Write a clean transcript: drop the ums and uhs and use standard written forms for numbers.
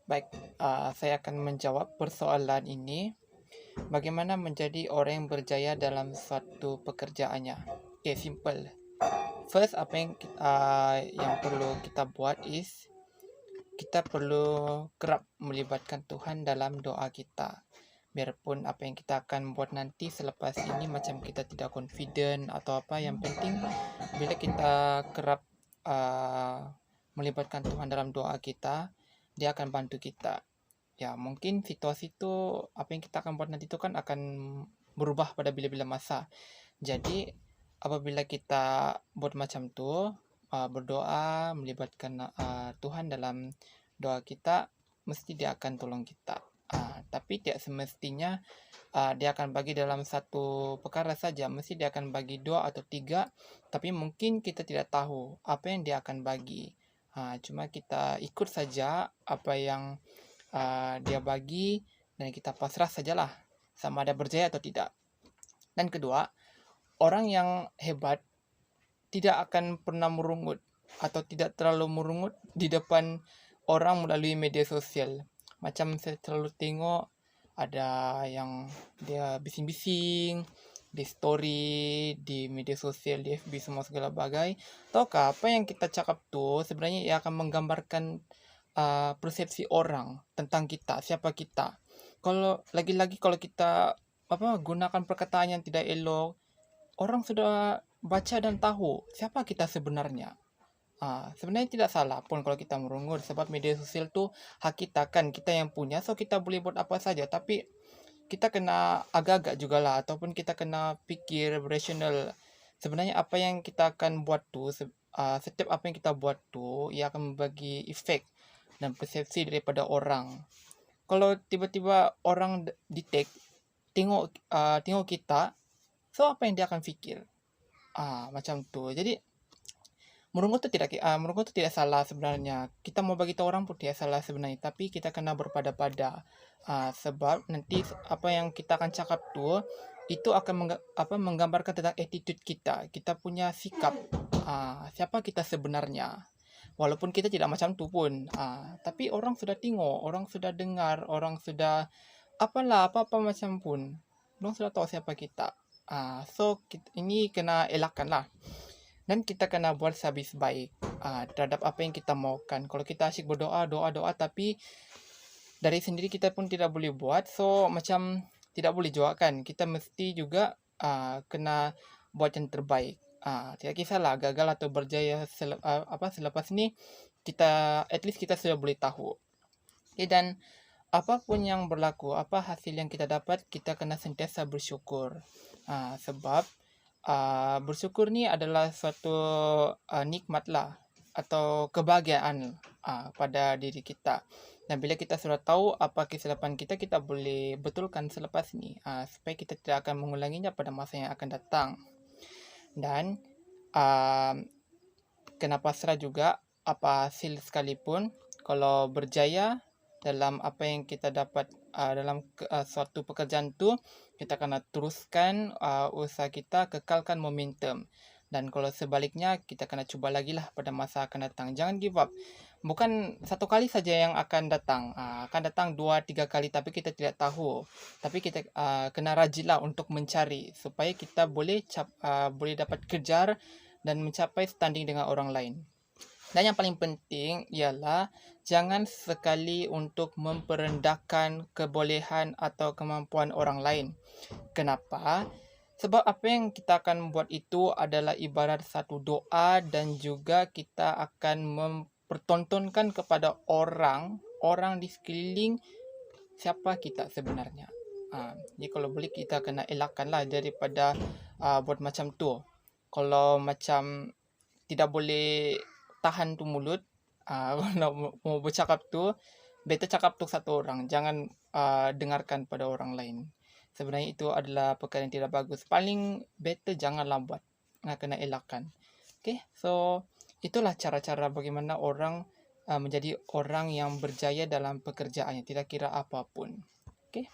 Baik, saya akan menjawab persoalan ini. Bagaimana menjadi orang yang berjaya dalam suatu pekerjaannya? Okay, simple. First, apa yang perlu kita buat is kita perlu kerap melibatkan Tuhan dalam doa kita. Biarpun apa yang kita akan buat nanti selepas ini macam kita tidak confident atau apa, yang penting bila kita kerap melibatkan Tuhan dalam doa kita, dia akan bantu kita. Ya, mungkin situasi itu apa yang kita akan buat nanti itu kan akan berubah pada bila-bila masa. Jadi apabila kita buat macam tu, berdoa, melibatkan Tuhan dalam doa kita, mesti dia akan tolong kita. Tapi tidak semestinya dia akan bagi dalam satu perkara saja. Mesti dia akan bagi 2 atau 3, tapi mungkin kita tidak tahu apa yang dia akan bagi. Cuma kita ikut saja apa yang dia bagi dan kita pasrah sajalah sama ada berjaya atau tidak. Dan kedua, orang yang hebat tidak akan pernah merungut atau tidak terlalu merungut di depan orang melalui media sosial. Macam saya selalu tengok ada yang dia bising-bising di story, di media sosial, di FB, semua segala bagai. Tahukah apa yang kita cakap tu sebenarnya ia akan menggambarkan persepsi orang tentang kita, siapa kita. Kalau lagi-lagi kalau kita gunakan perkataan yang tidak elok, orang sudah baca dan tahu siapa kita sebenarnya. Sebenarnya tidak salah pun kalau kita merungut, sebab media sosial tu hak kita kan, kita yang punya, so kita boleh buat apa saja. Tapi kita kena agak-agak jugalah, ataupun kita kena fikir rasional. Sebenarnya apa yang kita akan buat tu, setiap apa yang kita buat tu, ia akan membagi efek dan persepsi daripada orang. Kalau tiba-tiba orang detect, tengok kita, so apa yang dia akan fikir? Macam tu. Jadi merungut tu tidak salah sebenarnya. Kita mau bagi tahu orang pun tidak salah sebenarnya, tapi kita kena berpada-pada. Sebab nanti apa yang kita akan cakap tu itu akan menggambarkan tentang attitude kita. Kita punya sikap. Siapa kita sebenarnya. Walaupun kita tidak macam tu pun. Tapi orang sudah tengok, orang sudah dengar, orang sudah apa-apa macam pun. Orang sudah tahu siapa kita. So ini kena elakkan lah. Dan kita kena buat sehabis baik terhadap apa yang kita maukan. Kalau kita asyik berdoa, doa, tapi dari sendiri kita pun tidak boleh buat, so macam tidak boleh juga kan. Kita mesti juga kena buat yang terbaik. Tidak kisahlah gagal atau berjaya selepas ni, kita at least kita sudah boleh tahu. Okay, dan apapun yang berlaku, apa hasil yang kita dapat, kita kena sentiasa bersyukur. Sebab bersyukur ni adalah suatu nikmat lah, atau kebahagiaan pada diri kita. Dan bila kita sudah tahu apa kesilapan kita, kita boleh betulkan selepas ni, supaya kita tidak akan mengulanginya pada masa yang akan datang. Dan kena pasrah juga, apa hasil sekalipun. Kalau berjaya dalam apa yang kita dapat dalam suatu pekerjaan tu, kita kena teruskan usaha kita, kekalkan momentum. Dan kalau sebaliknya, kita kena cuba lagi lah pada masa akan datang. Jangan give up. Bukan satu kali saja yang akan datang. Akan datang 2-3 kali, tapi kita tidak tahu. Tapi kita kena rajin lah untuk mencari, supaya kita boleh dapat kejar dan mencapai standing dengan orang lain. Dan yang paling penting ialah jangan sekali untuk memperendahkan kebolehan atau kemampuan orang lain. Kenapa? Sebab apa yang kita akan buat itu adalah ibarat satu doa, dan juga kita akan mempertontonkan kepada orang di sekeliling siapa kita sebenarnya. Jadi kalau boleh kita kena elakkanlah daripada buat macam tu. Kalau macam tidak boleh tahan tu mulut, kalau mau bercakap tu, better cakap tu satu orang, jangan dengarkan pada orang lain. Sebenarnya itu adalah perkara yang tidak bagus. Paling better janganlah buat, kena elakkan. Okay, so itulah cara-cara bagaimana orang menjadi orang yang berjaya dalam pekerjaannya, tidak kira apapun. Okay.